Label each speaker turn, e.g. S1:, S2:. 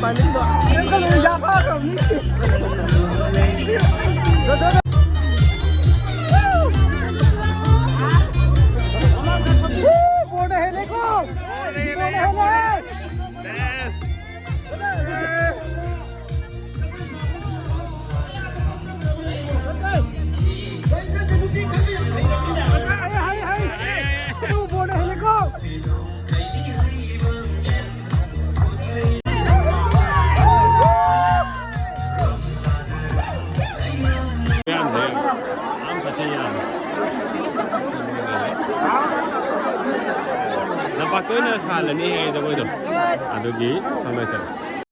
S1: panin ba? Yung kaluya pa kami. Border hele ko! Border hele!
S2: Yes!
S1: Border hele ko!
S2: Yan, ang pati yan. Napakuna sa halan ni Hedo ko ito. Adugi, sama siya.